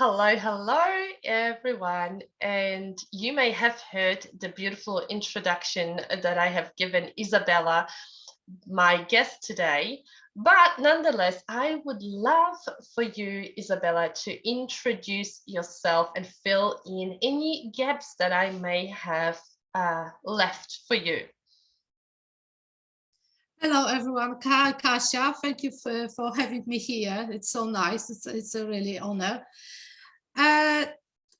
Hello, hello, everyone. And you may have heard the beautiful introduction that I have given Izabela, my guest today. But nonetheless, I would love for you, Izabela, to introduce yourself and fill in any gaps that I may have left for you. Hello, everyone. Hi, Kasia. Thank you for having me here. It's so nice. It's a really honor.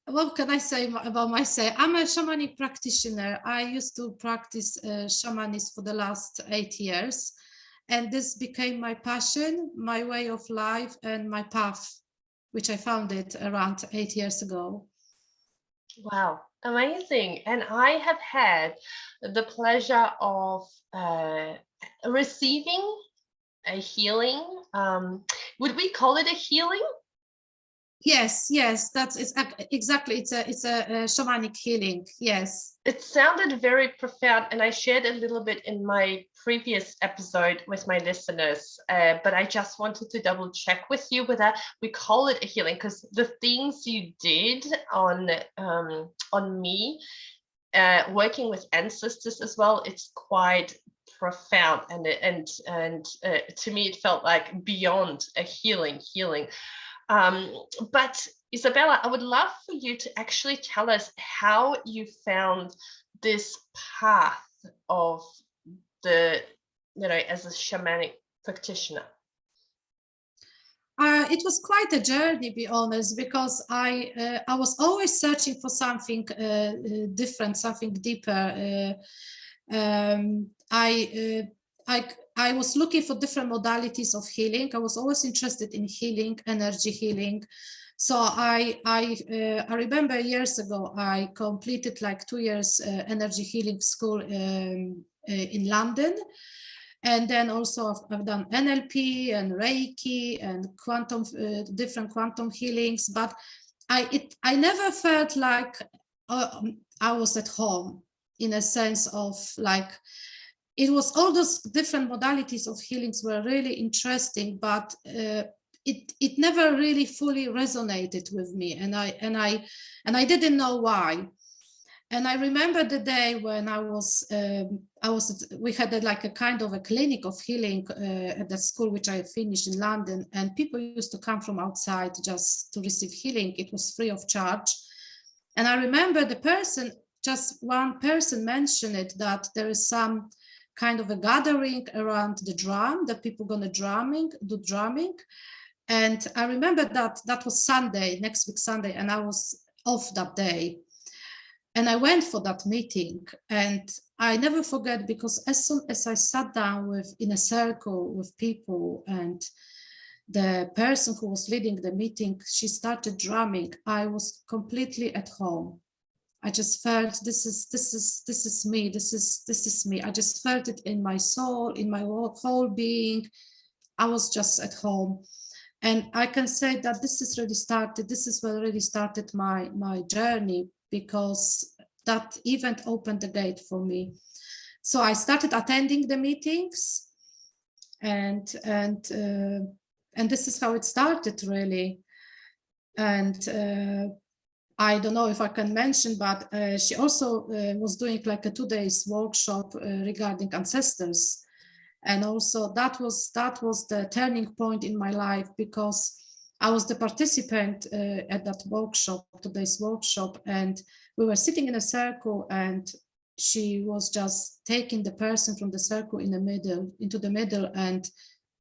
What can I say about myself? I'm a shamanic practitioner. I used to practice shamanism for the last 8 years, and this became my passion, my way of life, and my path, which I found it around 8 years ago. Wow, amazing. And I have had the pleasure of receiving a healing. Would we call it a healing? Yes, that's exactly. It's a shamanic healing. Yes. It sounded very profound, and I shared a little bit in my previous episode with my listeners, but I just wanted to double check with you whether we call it a healing, because the things you did on me, working with ancestors as well, it's quite profound, and to me it felt like beyond a healing. But Izabela, I would love for you to actually tell us how you found this path of as a shamanic practitioner. It was quite a journey, to be honest, because I was always searching for something different, something deeper. I was looking for different modalities of healing. I was always interested in healing, energy healing. So I remember years ago I completed like 2 years energy healing school in London. And then also I've done NLP and Reiki and quantum, different quantum healings, but I never felt like I was at home, in a sense of like, it was all those different modalities of healings were really interesting, but it never really fully resonated with me, and I didn't know why. And I remember the day when we had like a kind of a clinic of healing at the school, which I finished in London, and people used to come from outside just to receive healing. It was free of charge. And I remember just one person mentioned it, that there is some kind of a gathering around the drum, that people gonna do drumming. And I remember that was Sunday, next week Sunday, and I was off that day. And I went for that meeting, and I never forget, because as soon as I sat down in a circle with people, and the person who was leading the meeting, she started drumming, I was completely at home. I just felt this is me. This is me. I just felt it in my soul, in my whole being. I was just at home. And I can say that this is what really started my journey, because that event opened the gate for me. So I started attending the meetings, and this is how it started, really. And I don't know if I can mention, but she also was doing like a 2 days workshop regarding ancestors. And also that was the turning point in my life, because I was the participant at that workshop, today's workshop, and we were sitting in a circle, and she was just taking the person from the circle into the middle, and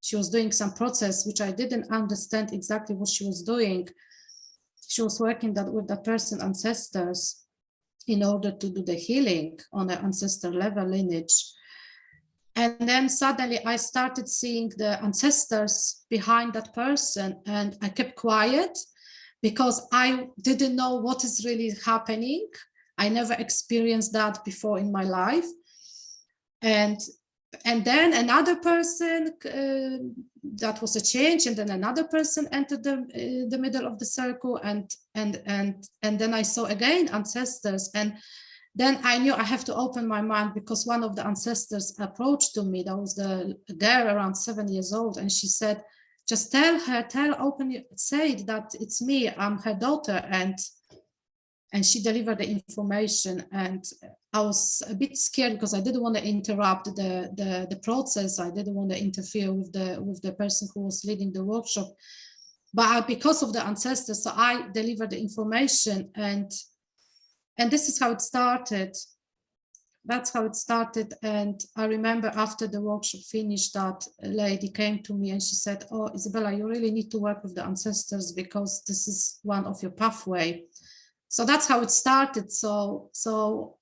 she was doing some process which I didn't understand exactly what she was doing. She was working with that person ancestors in order to do the healing on the ancestor level lineage. And then suddenly I started seeing the ancestors behind that person, and I kept quiet because I didn't know what is really happening. I never experienced that before in my life. And then another person, that was a change, and then another person entered the middle of the circle, and then I saw again ancestors, and then I knew I have to open my mind, because one of the ancestors approached to me. That was the girl around 7 years old, and she said, just tell openly, say that it's me, I'm her daughter, and she delivered the information. And I was a bit scared because I didn't want to interrupt the process. I didn't want to interfere with the person who was leading the workshop. But because of the ancestors, so I delivered the information, and this is how it started. That's how it started. And I remember after the workshop finished, that lady came to me and she said, "Oh, Izabela, you really need to work with the ancestors because this is one of your pathway." So that's how it started. So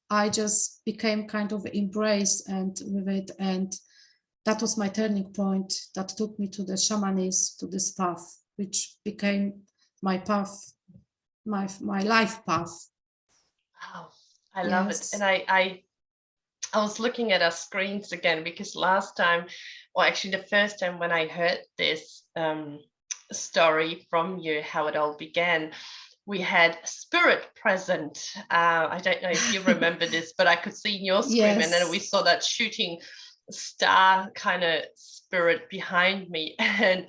I just became kind of embraced and with it, and that was my turning point that took me to the shamanism, to this path, which became my path, my life path. Wow, I love it. And I was looking at our screens again, because last time, or actually the first time when I heard this story from you, how it all began, we had spirit present. I don't know if you remember this, but I could see in your screen, yes. And then we saw that shooting star kind of spirit behind me. And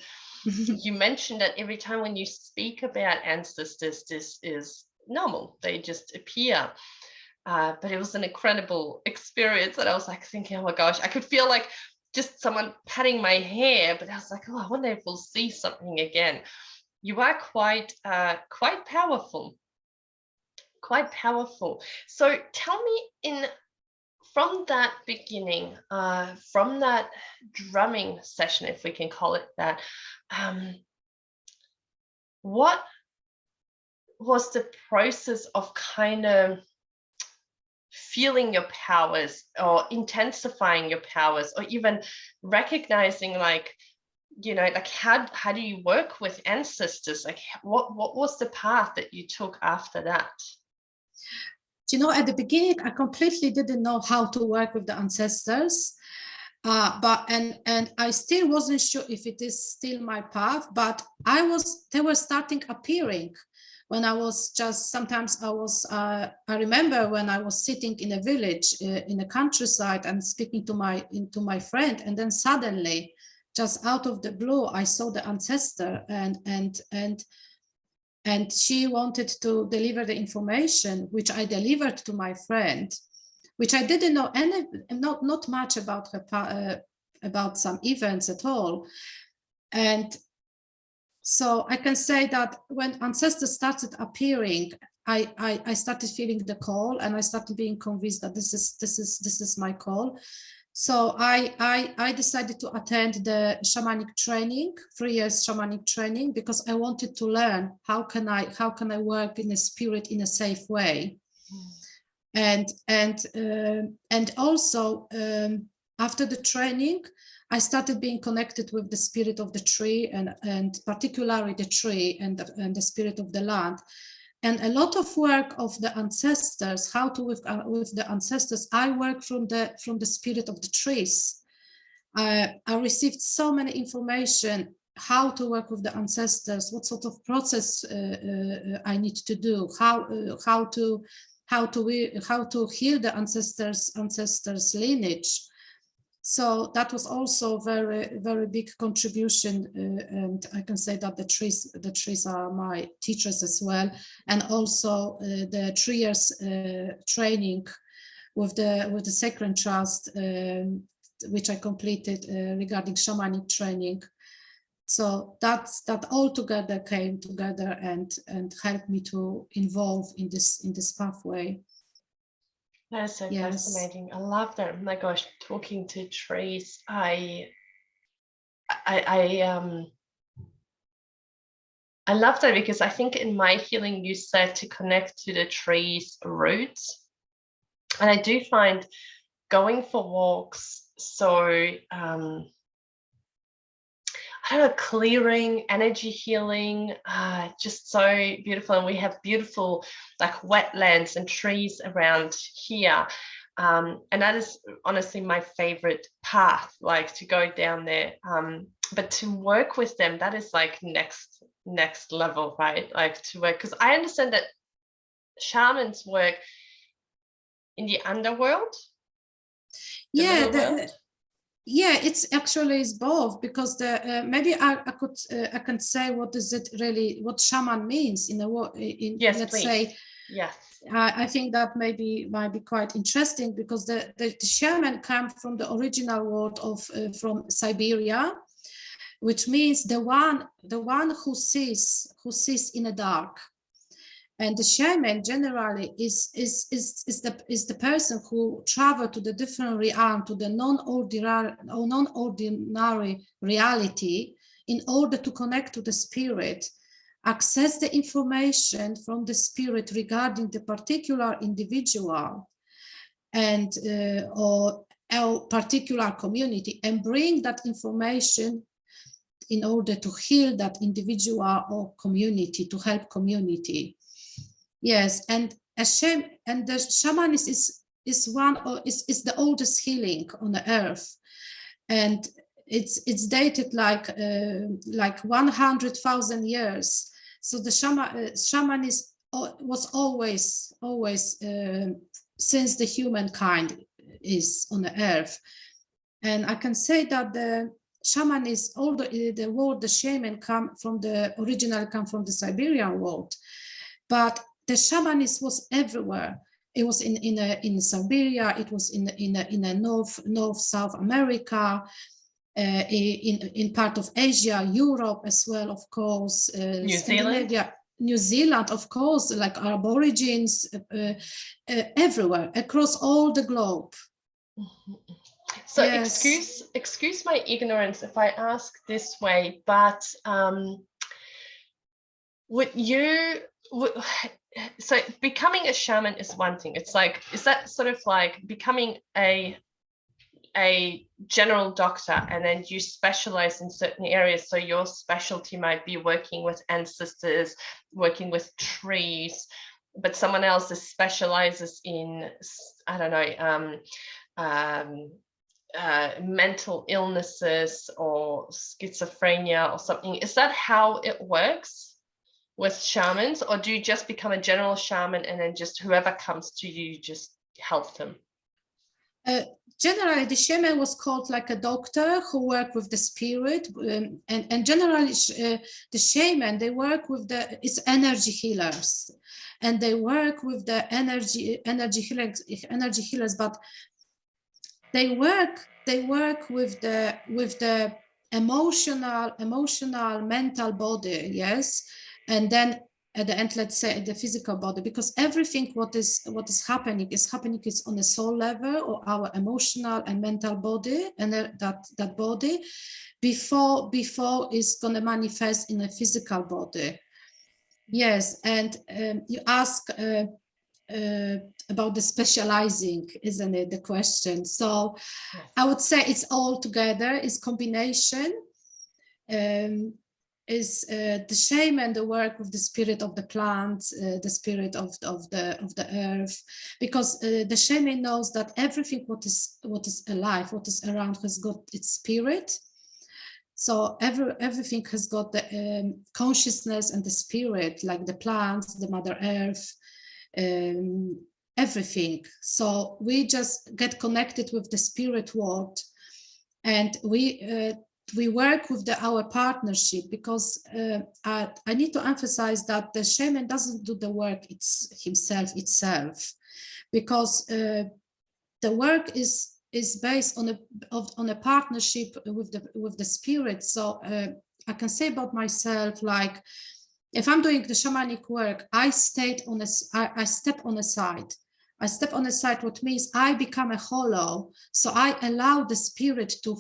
you mentioned that every time when you speak about ancestors, this is normal. They just appear. But it was an incredible experience. And I was like thinking, oh my gosh, I could feel like just someone patting my hair, but I was like, oh, I wonder if we'll see something again. You are quite powerful, quite powerful. So tell me, from that beginning, from that drumming session, if we can call it that, what was the process of kind of feeling your powers, or intensifying your powers, or even recognizing, like, you know, like how do you work with ancestors? Like what was the path that you took after that? You know, at the beginning, I completely didn't know how to work with the ancestors, but I still wasn't sure if it is still my path. But they were starting appearing when I was just, sometimes I was, I remember when I was sitting in a village in the countryside and speaking to my friend, and then suddenly, just out of the blue, I saw the ancestor, and she wanted to deliver the information, which I delivered to my friend, which I didn't know not much about her, about some events at all. And so I can say that when ancestors started appearing, I started feeling the call, and I started being convinced that this is my call. So I decided to attend the shamanic training, 3 years shamanic training, because I wanted to learn how can I work in a spirit in a safe way. And also after the training, I started being connected with the spirit of the tree, and particularly the tree and the spirit of the land. And a lot of work of the ancestors, how to work with the ancestors, I work from the spirit of the trees. I received so many information, how to work with the ancestors, what sort of process I need to do, how to heal the ancestors lineage. So that was also very, very big contribution, and I can say that the trees are my teachers as well. And also the 3 years training with the Sacred Trust, which I completed regarding shamanic training. So that all together came together and helped me to involve in this pathway. That's so fascinating. I love that. Oh my gosh, talking to trees. I love that, because I think in my healing you said to connect to the tree's roots. And I do find going for walks so I don't know, clearing, energy healing, just so beautiful. And we have beautiful like wetlands and trees around here. And that is honestly my favorite path, like to go down there. But to work with them, that is like next level, right? Like to work, because I understand that shamans work in the underworld. Yeah, Yeah, it's actually is both, because the maybe I can say what is it really, what shaman means in a Yes, let's please. say. Yes. I think that might be quite interesting, because the shaman come from the original word of from Siberia, which means the one who sees in the dark. And the shaman generally is the person who travel to the different realm, to the non-ordinary reality, in order to connect to the spirit, access the information from the spirit regarding the particular individual and or a particular community, and bring that information in order to heal that individual or community, to help community. Yes, and the shamanism is the oldest healing on the earth, and it's dated like 100,000 years. So the shamanism was always since the humankind is on the earth. And I can say that the shamanism, all the word the shaman come from the Siberian world, but the shamanism was everywhere. It was in Siberia. It was in North South America, in part of Asia, Europe as well, of course, Scandinavia, New Zealand, of course, like Aborigines, everywhere across all the globe. So yes. Excuse my ignorance if I ask this way, but so becoming a shaman is one thing. It's like, is that sort of like becoming a general doctor, and then you specialize in certain areas? So your specialty might be working with ancestors, working with trees, but someone else specializes in, I don't know, mental illnesses or schizophrenia or something. Is that how it works with shamans, or do you just become a general shaman and then just whoever comes to you just help them? Generally, the shaman was called like a doctor who worked with the spirit, and generally the shaman, they work with it's energy healers, and they work with the energy healers, but they work with the emotional mental body, yes, and then at the end, let's say the physical body, because everything what is happening is on a soul level, or our emotional and mental body, and that body before is going to manifest in a physical body. Yes, and you ask about the specializing, isn't it, the question? So I would say it's all together, it's combination. Is the shaman, the work with the spirit of the plants, the spirit of the earth, because the shaman knows that everything what is alive, what is around, has got its spirit. So everything has got the consciousness and the spirit, like the plants, the Mother Earth, everything. So we just get connected with the spirit world, and we work with our partnership, because I need to emphasize that the shaman doesn't do the work himself, because the work is based on a partnership with the spirit. So I can say about myself, like, if I'm doing the shamanic work, I step on a side. I step on a side, what means I become a hollow. So I allow the spirit to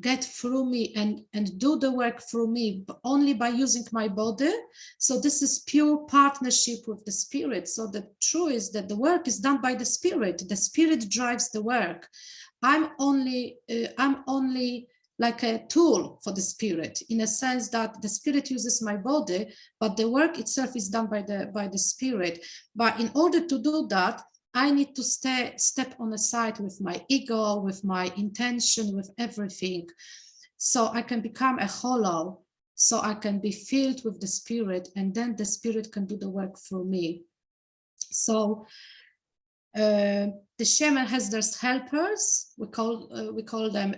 get through me and do the work through me, but only by using my body. So this is pure partnership with the spirit. So the truth is that the work is done by the spirit. The spirit drives the work. I'm only like a tool for the spirit, in a sense that the spirit uses my body, but the work itself is done by the spirit. But in order to do that, I need to step on the side with my ego, with my intention, with everything. So I can become a hollow, so I can be filled with the spirit, and then the spirit can do the work through me. So The shaman has their helpers. We call them.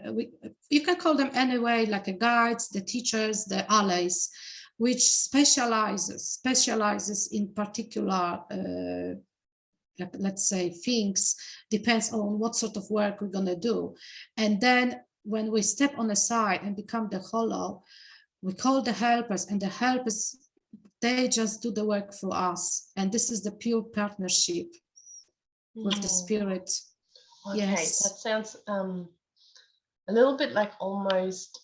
You can call them anyway, like the guides, the teachers, the allies, which specializes in particular, let's say, things. Depends on what sort of work we're gonna do, and then when we step on the side and become the hollow, we call the helpers, and the helpers, they just do the work for us, and this is the pure partnership with the spirit. Okay, yes. that sounds a little bit like almost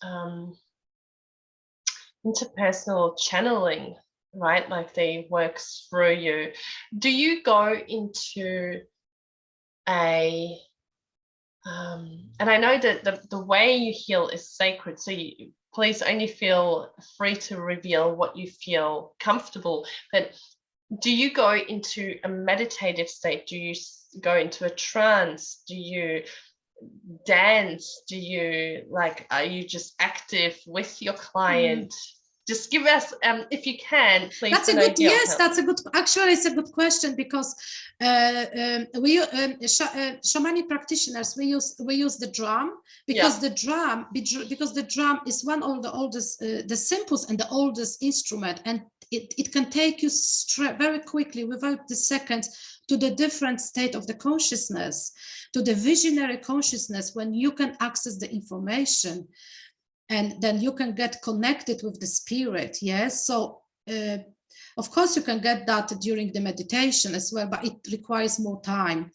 interpersonal channeling, right? Like they work through you. Do you go into a and I know that the way you heal is sacred, so you please only feel free to reveal what you feel comfortable, but do you go into a meditative state? Do you go into a trance? Do you dance? Do you, like, are you just active with your client? Just give us, if you can, please. That's a good, yes, that's a good, actually it's a good question, because we shamanic practitioners, we use the drum, because the drum is one of the oldest, the simplest and the oldest instrument, and it can take you very quickly, without the seconds, to the different state of the consciousness, to the visionary consciousness, when you can access the information, and then you can get connected with the spirit. Yes, so of course you can get that during the meditation as well, but it requires more time.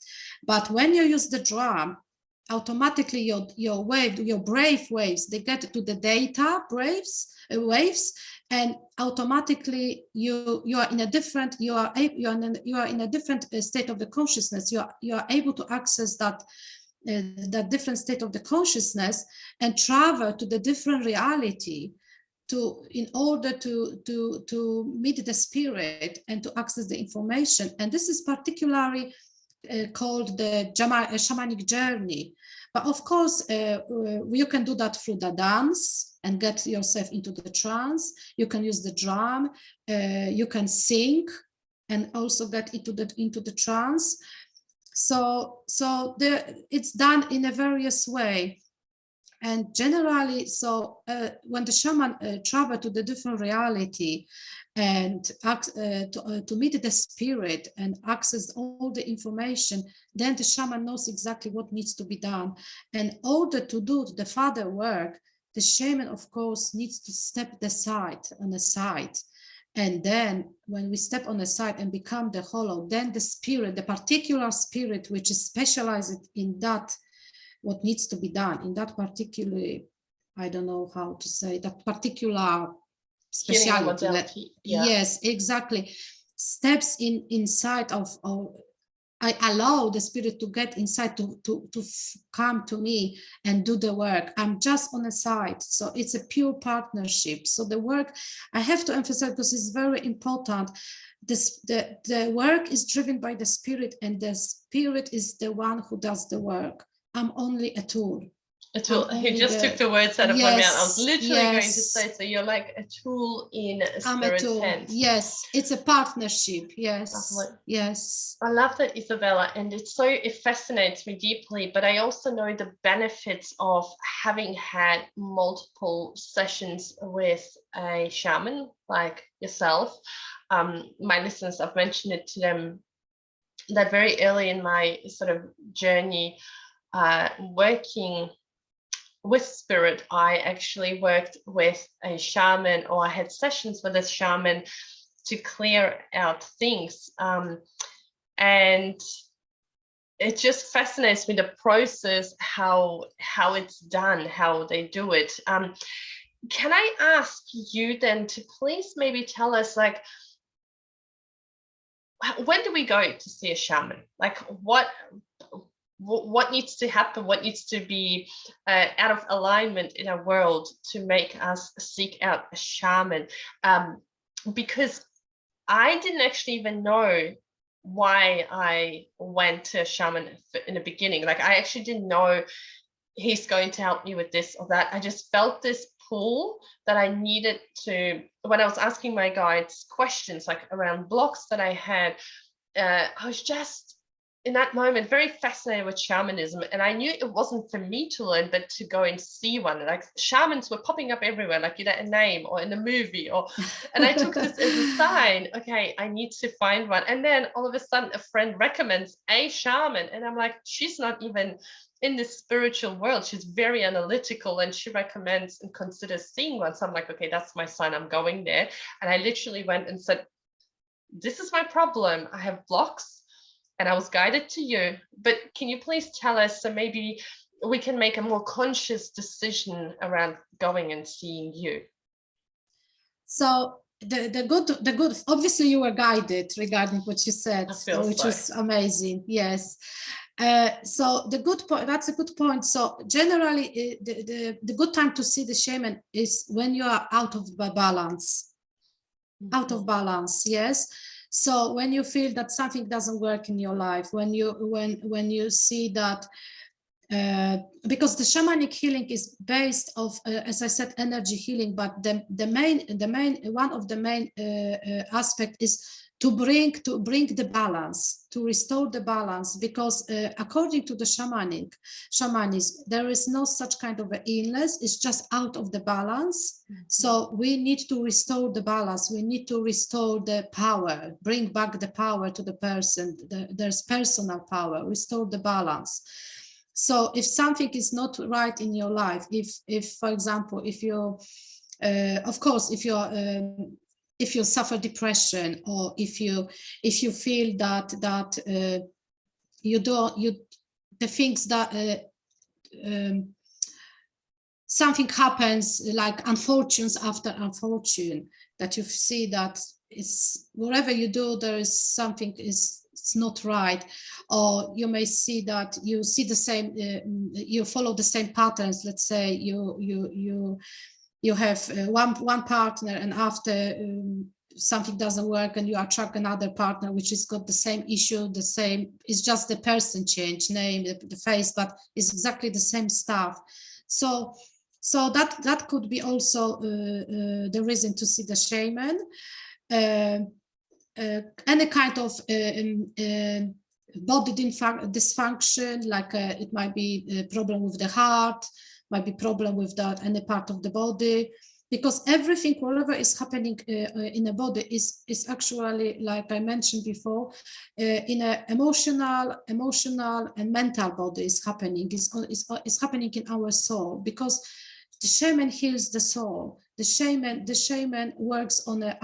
But when you use the drum, automatically your brave waves, they get to the data waves, and automatically you are in a different, you are in a different state of the consciousness. You are able to access that different state of the consciousness and travel to the different reality in order to meet the spirit and to access the information. And this is particularly called the shamanic journey. But of course, you can do that through the dance and get yourself into the trance. You can use the drum, you can sing and also get into the trance. So it's done in a various way. And generally, so when the shaman travel to the different reality and to meet the spirit and access all the information, then the shaman knows exactly what needs to be done. And in order to do the further work, the shaman, of course, needs to step on the side. And then when we step on the side and become the hollow, then the spirit, the particular spirit, which is specialized in that, what needs to be done in that particular, I don't know how to say, that particular speciality. Yes, exactly. Steps inside of I allow the spirit to get inside, to come to me and do the work. I'm just on the side. So it's a pure partnership. So the work, I have to emphasize, because it's very important, the work is driven by the spirit, and the spirit is the one who does the work. I'm only a tool. A tool. He just took the words out of my mouth. I was literally going to say, so you're like a tool in a spirit's hands. Yes, it's a partnership. Yes. Lovely. Yes. I love that, Izabela, and it fascinates me deeply, but I also know the benefits of having had multiple sessions with a shaman like yourself. My listeners, I've mentioned it to them that very early in my sort of journey working with spirit, I actually worked with a shaman, or I had sessions with a shaman to clear out things. And it just fascinates me, the process, how it's done, how they do it. Can I ask you then to please maybe tell us, like, when do we go to see a shaman? Like, what needs to happen? What needs to be out of alignment in our world to make us seek out a shaman? Because I didn't actually even know why I went to a shaman in the beginning. Like, I actually didn't know he's going to help me with this or that. I just felt this pull that I needed to, when I was asking my guides questions, like around blocks that I had, I was just, in that moment very fascinated with shamanism, and I knew it wasn't for me to learn, but to go and see one. Like shamans were popping up everywhere, like in a name or in a movie, or and I took this as a sign. Okay, I need to find one. And then all of a sudden, a friend recommends a shaman, and I'm like, she's not even in this spiritual world. She's very analytical, and she recommends and considers seeing one. So I'm like, okay, that's my sign. I'm going there. And I literally went and said, this is my problem. I have blocks. And I was guided to you, but can you please tell us, so maybe we can make a more conscious decision around going and seeing you? So the good, obviously you were guided regarding what you said, which is amazing. Yes. So the good point, that's a good point. So generally the good time to see the shaman is when you are out of balance, out of balance. Yes. So when you feel that something doesn't work in your life, when you see that, because the shamanic healing is based of, as I said, energy healing, but the main one of the main aspect is to bring the balance, to restore the balance, because according to the shamanism, there is no such kind of an illness. It's just out of the balance. So we need to restore the balance. We need to restore the power, bring back the power to the person. There's personal power, restore the balance. So if something is not right in your life, if for example, if you, of course, if you suffer depression, or if you feel that the things that something happens, like unfortunes after unfortune, that you see that it's whatever you do, there is something it's not right, or you may see that you see the same, you follow the same patterns. Let's say you have one partner, and after something doesn't work, and you attract another partner which has got the same issue, the same, it's just the person change, name, the face, but it's exactly the same stuff. So that could be also the reason to see the shaman. Any kind of body dysfunction, like it might be a problem with the heart, might be problem with that any part of the body, because everything, whatever is happening in the body is actually, like I mentioned before, in an emotional and mental body is happening. Is happening in our soul, because the shaman heals the soul. The shaman works on a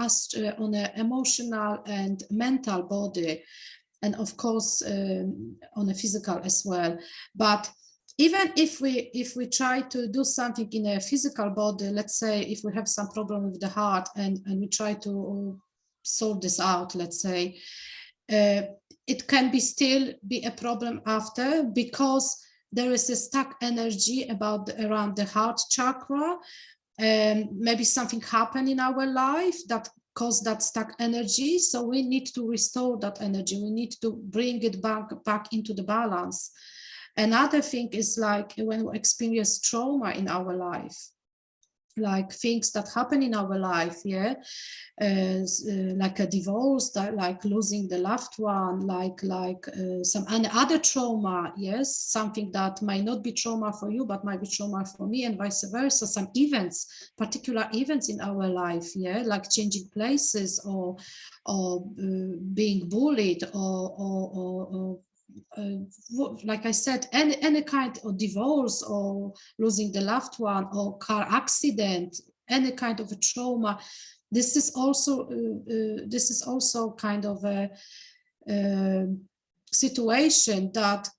emotional and mental body, and of course on a physical as well. But even if we try to do something in a physical body, let's say if we have some problem with the heart, and we try to sort this out, let's say, it can still be a problem after, because there is a stuck energy around the heart chakra, and maybe something happened in our life that caused that stuck energy. So we need to restore that energy. We need to bring it back into the balance. Another thing is like when we experience trauma in our life, like things that happen in our life, yeah, like a divorce, like losing the loved one, like some other trauma, yes, something that might not be trauma for you but might be trauma for me, and vice versa. Some events, particular events in our life, yeah, like changing places, or being bullied, or like I said, any kind of divorce, or losing the loved one, or car accident, any kind of a trauma. This is also kind of a situation that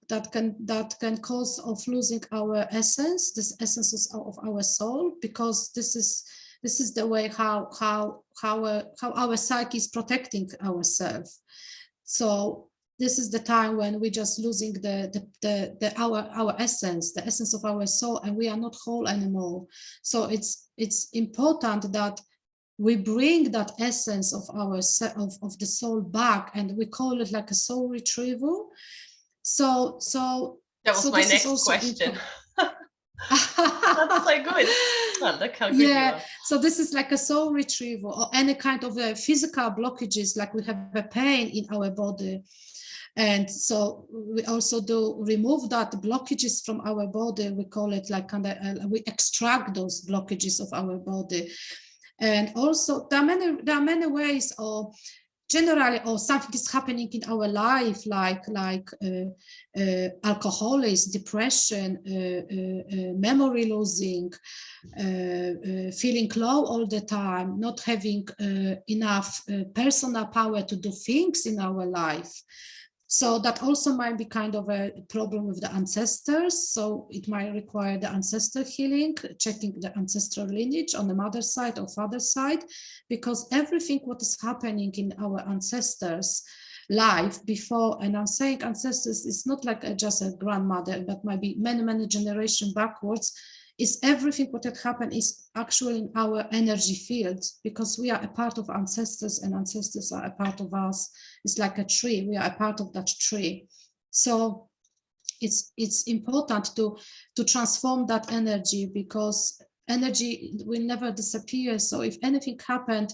can cause of losing our essence, this essence of our soul, because this is the way how our psyche is protecting ourselves. So this is the time when we're just losing our essence, the essence of our soul, and we are not whole anymore. So it's important that we bring that essence of of the soul back, and we call it like a soul retrieval. So that was my next question. That's so good. Oh, look how good you are. So this is like a soul retrieval, or any kind of physical blockages, like we have a pain in our body. And so we also do remove that blockages from our body. We call it like kind of, we extract those blockages of our body. And also there are many ways, or generally, or something is happening in our life, like alcoholism, depression, memory losing, feeling low all the time, not having enough personal power to do things in our life. So that also might be kind of a problem with the ancestors. So it might require the ancestor healing, checking the ancestral lineage on the mother's side or father's side, because everything what is happening in our ancestors' life before, and I'm saying ancestors, it's not like just a grandmother, but maybe many, many generations backwards, is everything what had happened is actually in our energy fields, because we are a part of ancestors and ancestors are a part of us. It's like a tree, we are a part of that tree. So it's important to transform that energy, because energy will never disappear. So if anything happened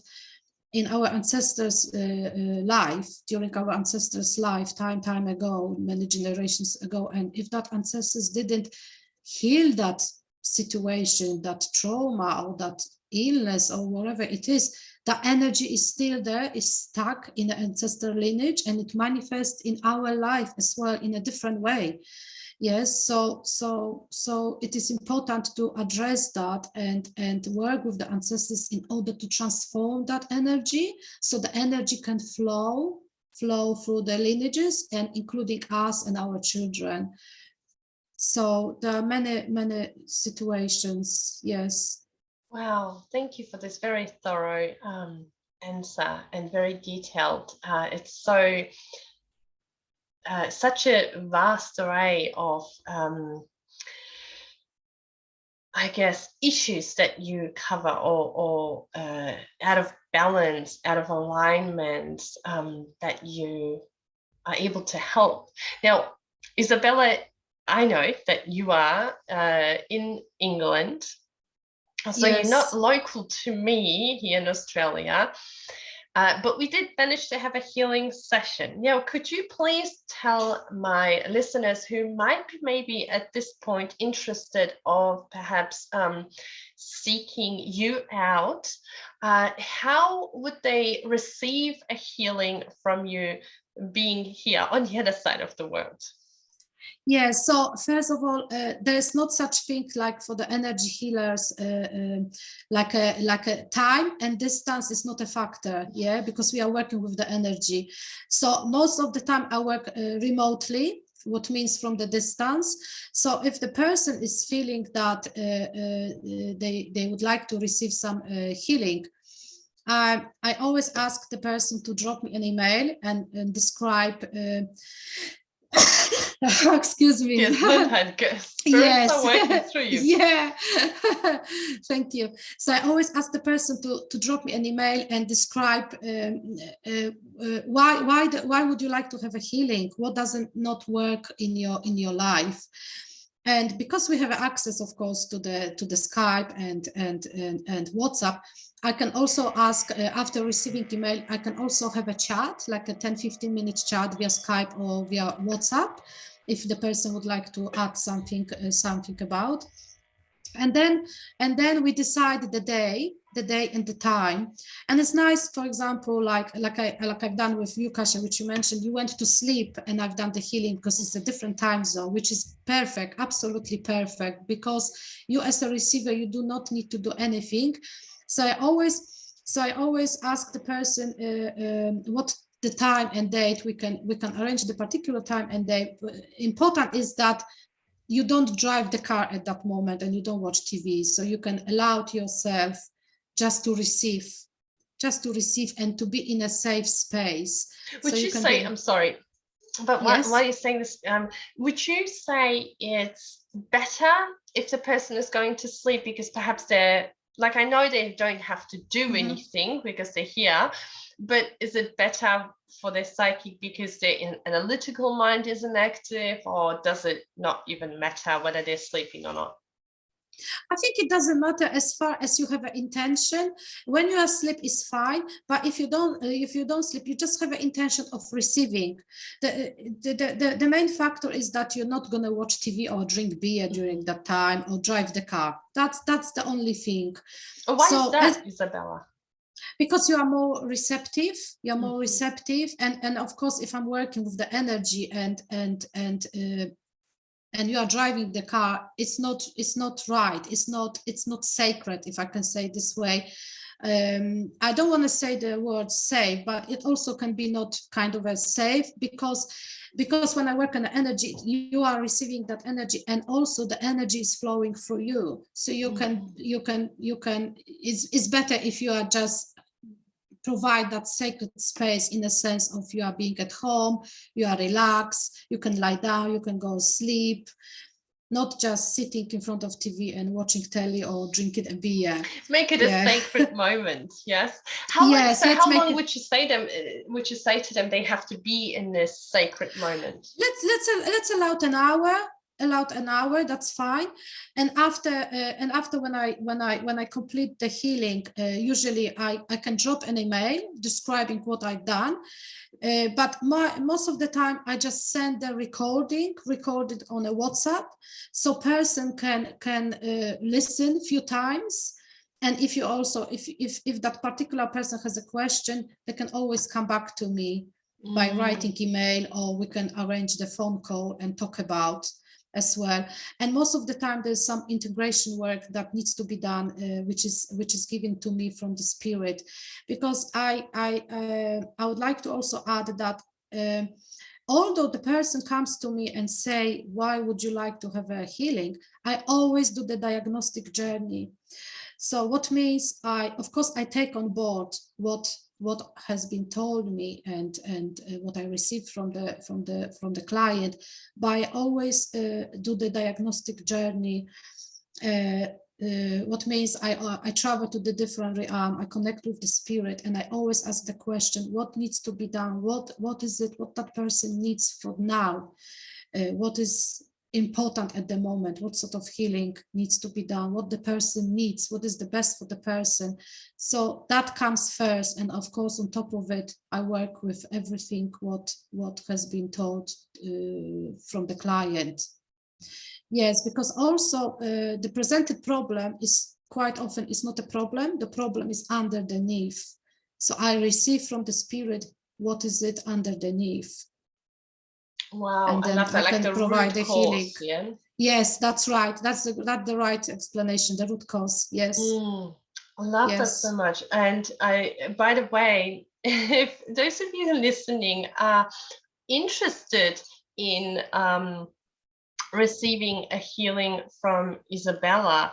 in our ancestors' life, during our ancestors' life, time ago, many generations ago, and if that ancestors didn't heal that situation, that trauma or that illness or whatever it is, the energy is still there, is stuck in the ancestral lineage, and it manifests in our life as well in a different way. Yes, so it is important to address that and work with the ancestors in order to transform that energy, so the energy can flow through the lineages, and including us and our children. So there are many situations. Yes. Wow, thank you for this very thorough answer and very detailed. It's so such a vast array of I guess issues that you cover, or out of balance, out of alignment, that you are able to help. Now, Izabela, I know that you are in England, so Yes. you're not local to me here in Australia, but we did manage to have a healing session. Now, could you please tell my listeners who might be maybe at this point interested of perhaps seeking you out, how would they receive a healing from you being here on the other side of the world? Yeah, so first of all, there is not such thing like for the energy healers, like a time and distance is not a factor, yeah, because we are working with the energy. So most of the time I work remotely, what means from the distance. So if the person is feeling that they would like to receive some healing, I always ask the person to drop me an email and describe excuse me. Yes, spirits yes. are working through you. Yeah. Thank you. So I always ask the person to drop me an email and describe why would you like to have a healing? What doesn't not work in your life? And because we have access, of course, to the Skype and WhatsApp, I can also ask, after receiving email, I can also have a chat, like a 10-15 minute chat via Skype or via WhatsApp, if the person would like to add something about. And then we decide the day and the time. And it's nice, for example, like I've done with you, Kasia, which you mentioned, you went to sleep and I've done the healing because it's a different time zone, which is perfect, absolutely perfect, because you as a receiver, you do not need to do anything. So I always ask the person what the time and date we can arrange the particular time and date. Important is that you don't drive the car at that moment and you don't watch TV, so you can allow yourself just to receive and to be in a safe space. Would so you say, I'm sorry, but yes. while you're saying this, would you say it's better if the person is going to sleep because perhaps they're, like, I know they don't have to do anything because they're here, but is it better for their psyche because their analytical mind isn't active, or does it not even matter whether they're sleeping or not? I think it doesn't matter as far as you have an intention. When you are asleep is fine, but if you don't sleep, you just have an intention of receiving. The main factor is that you're not going to watch TV or drink beer during that time or drive the car. That's the only thing. Why is that, Izabela? Because you are more receptive, and of course, if I'm working with the energy and you are driving the car, it's not right, it's not sacred, if I can say it this way. I don't want to say the word safe, but it also can be not kind of as safe, because when I work on the energy, you are receiving that energy, and also the energy is flowing through you. So you can it's better if you are just provide that sacred space, in a sense of you are being at home, you are relaxed, you can lie down, you can go sleep, not just sitting in front of TV and watching telly or drinking a beer. Make it a sacred moment. Yes. How long would you say to them they have to be in this sacred moment? Let's allow an hour. Allowed an hour, that's fine. And after when I complete the healing, usually I can drop an email describing what I've done, but most of the time I just send the recorded on a WhatsApp, so person can listen a few times. And if you also if that particular person has a question, they can always come back to me by writing email, or we can arrange the phone call and talk about as well. And most of the time there's some integration work that needs to be done, which is given to me from the spirit, because I would like to also add that although the person comes to me and say, why would you like to have a healing, I always do the diagnostic journey. So what means of course I take on board what has been told me and what I received from the client, but I always do the diagnostic journey. What means I travel to the different realm, I connect with the spirit, and I always ask the question, what needs to be done? What is it? What that person needs for now? What is important at the moment? What sort of healing needs to be done? What the person needs? What is the best for the person? So that comes first, and of course on top of it I work with everything what has been told from the client. Yes, because also the presented problem is quite often is not a problem, the problem is underneath. So I receive from the spirit, what is it underneath? Wow, and then I can provide the healing. Yeah? Yes, that's right. That's the right explanation, the root cause. Yes. I love that so much. And by the way, if those of you listening are interested in receiving a healing from Izabela,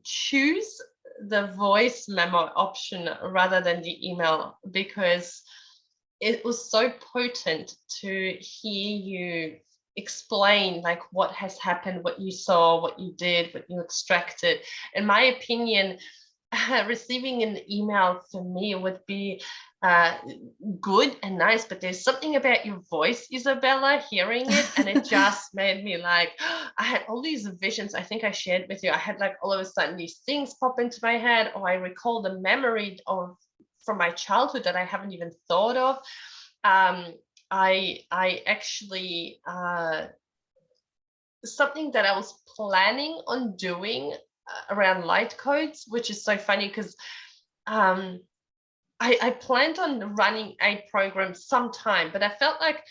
choose the voice memo option rather than the email, because it was so potent to hear you explain like what has happened, what you saw, what you did, what you extracted. In my opinion, receiving an email for me would be good and nice, but there's something about your voice, Izabela, hearing it, and it just made me like, I had all these visions. I think I shared with you. I had like all of a sudden these things pop into my head, or I recall the memory from my childhood that I haven't even thought of. I actually something that I was planning on doing around light codes, which is so funny because I planned on running a program sometime, but I felt like,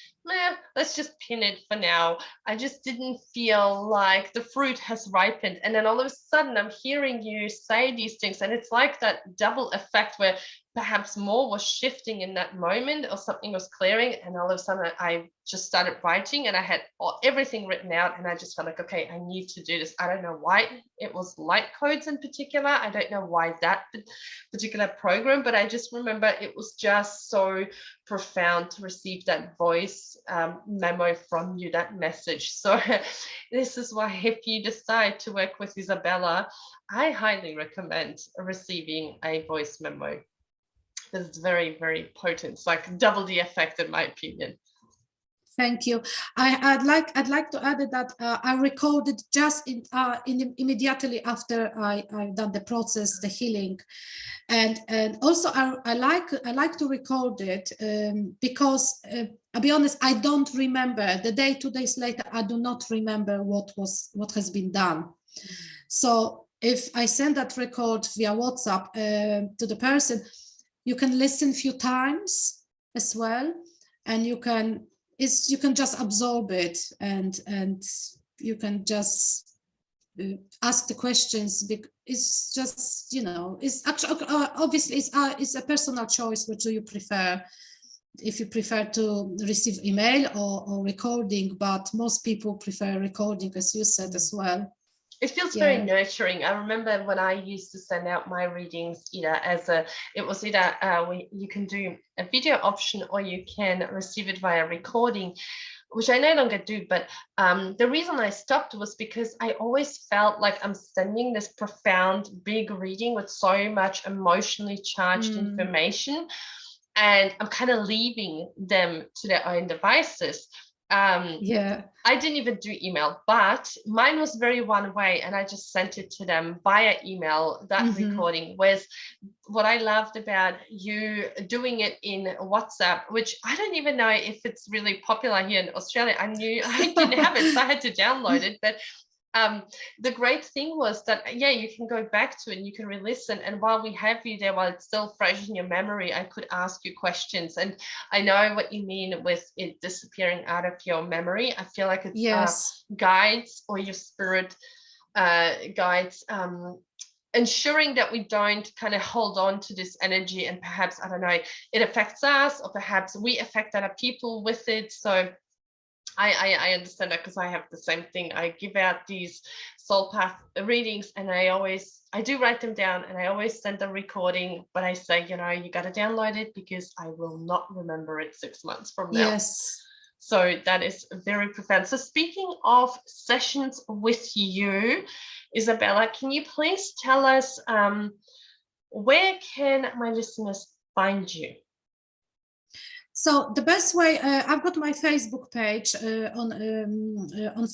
let's just pin it for now. I just didn't feel like the fruit has ripened. And then all of a sudden I'm hearing you say these things, and it's like that double effect where perhaps more was shifting in that moment, or something was clearing, and all of a sudden I just started writing, and I had everything written out, and I just felt like, okay, I need to do this. I don't know why it was light codes in particular. I don't know why that particular program, but I just remember it was just so profound to receive that voice memo from you, that message. So this is why, if you decide to work with Izabela, I highly recommend receiving a voice memo. It's very, very potent. It's like double the effect, in my opinion. Thank you. I'd like to add that I recorded just immediately after I've done the process, the healing, and also I like to record it because I'll be honest, I don't remember the day. 2 days later, I do not remember what has been done. So if I send that record via WhatsApp to the person, you can listen a few times as well, and you can just absorb it, and you can just ask the questions. It's just, it's actually obviously it's a personal choice. Which do you prefer? If you prefer to receive email or recording, but most people prefer recording, as you said as well. It feels very nurturing. I remember when I used to send out my readings, you can do a video option, or you can receive it via recording, which I no longer do. But the reason I stopped was because I always felt like I'm sending this profound, big reading with so much emotionally charged information, and I'm kind of leaving them to their own devices. I didn't even do email, but mine was very one way, and I just sent it to them via email, that recording. Whereas what I loved about you doing it in WhatsApp, which I don't even know if it's really popular here in Australia. I didn't have it, so I had to download it. But the great thing was that, you can go back to it and you can re-listen. And while we have you there, while it's still fresh in your memory, I could ask you questions. And I know what you mean with it disappearing out of your memory. I feel like it's guides, or your spirit guides, ensuring that we don't kind of hold on to this energy, and perhaps, I don't know, it affects us, or perhaps we affect other people with it. So I understand that, because I have the same thing. I give out these soul path readings, and I do write them down, and I always send a recording, but I say, you got to download it, because I will not remember it 6 months from now. Yes. So that is very profound. So speaking of sessions with you, Izabela, can you please tell us where can my listeners find you? So the best way, I've got my Facebook page on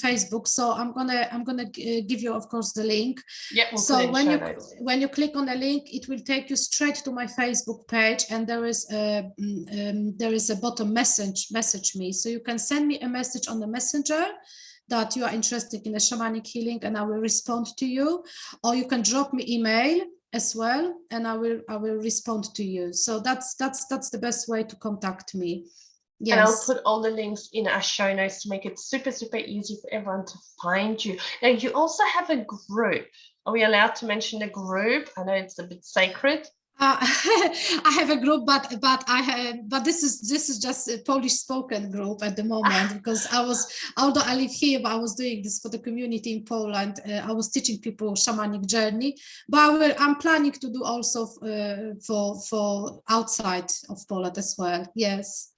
Facebook. So I'm gonna give you, of course, the link. Yeah. We'll so when you click on the link, it will take you straight to my Facebook page, and there is a button, message me. So you can send me a message on the messenger that you are interested in a shamanic healing, and I will respond to you, or you can drop me email as well, and I will respond to you. So that's the best way to contact me. Yes. And I'll put all the links in our show notes to make it super, super easy for everyone to find you. Now, you also have a group. Are we allowed to mention the group? I know it's a bit sacred. I have a group, but this is just a Polish spoken group at the moment, because although I live here, but I was doing this for the community in Poland. I was teaching people shamanic journey, but I'm planning to do also for outside of Poland as well. Yes.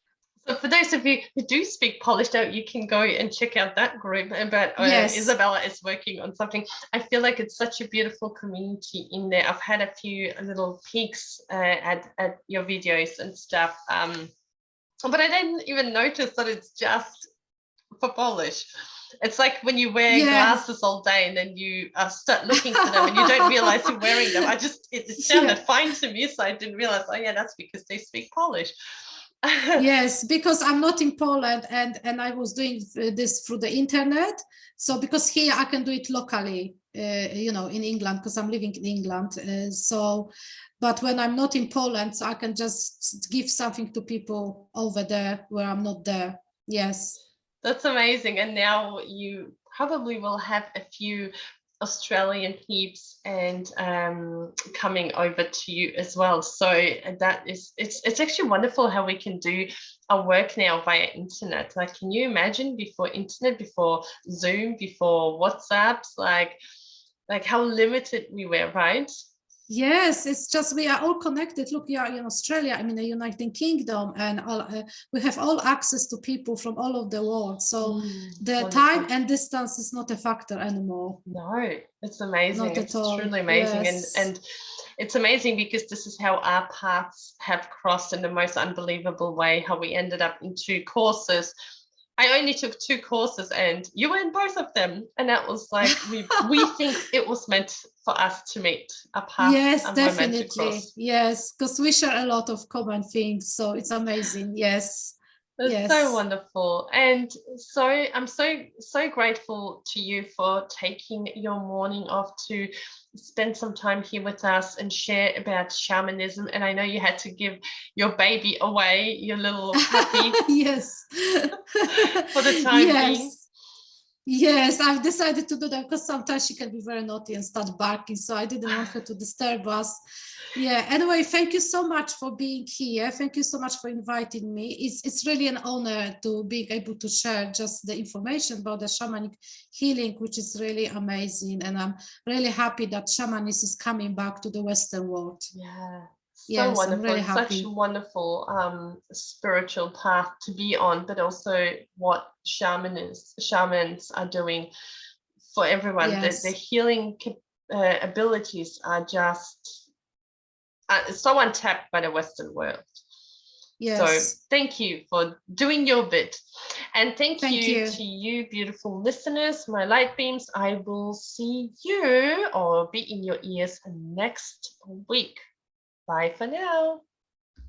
So for those of you who do speak Polish, now you can go and check out that group. But yes. Izabela is working on something. I feel like it's such a beautiful community in there. I've had a few little peeks at your videos and stuff, but I didn't even notice that it's just for Polish. It's like when you wear glasses all day, and then you start looking for them, and you don't realize you're wearing them. It sounded fine to me, so I didn't realize, that's because they speak Polish. Yes, because I'm not in Poland, and I was doing this through the internet. So because here I can do it locally, in England, because I'm living in England. But when I'm not in Poland, so I can just give something to people over there where I'm not there. Yes. That's amazing. And now you probably will have a few Australian peeps and coming over to you as well. So it's actually wonderful how we can do our work now via internet. Like, can you imagine before internet, before Zoom, before WhatsApps, like how limited we were, right? Yes, it's just we are all connected. Look, we are in Australia, I'm in the United Kingdom, and we have all access to people from all over the world. So the time and distance is not a factor anymore. No, it's amazing. Not it's at all. Truly amazing. Yes. And it's amazing because this is how our paths have crossed in the most unbelievable way, how we ended up in two courses, I only took 2 courses and you were in both of them. And that was like, we think it was meant for us to meet. A path Yes, and we're meant to definitely. cross. Yes, because we share a lot of common things. So it's amazing. Yes. That's Yes. so wonderful. And so I'm so grateful to you for taking your morning off to spend some time here with us and share about shamanism. And I know you had to give your baby away, your little puppy. Yes. For the time being. Yes. Yes, I've decided to do that because sometimes she can be very naughty and start barking. So I didn't want her to disturb us. Yeah. Anyway, thank you so much for being here. Thank you so much for inviting me. It's really an honor to being able to share just the information about the shamanic healing, which is really amazing. And I'm really happy that shamanism is coming back to the Western world. Yeah. So yes, wonderful. I'm really It's happy. such a wonderful spiritual path to be on, but also what shamans are doing for everyone. Yes. The healing abilities are just so untapped by the Western world. Yes. So thank you for doing your bit. And thank you to you, beautiful listeners, my light beams. I will see you or be in your ears next week. Bye for now.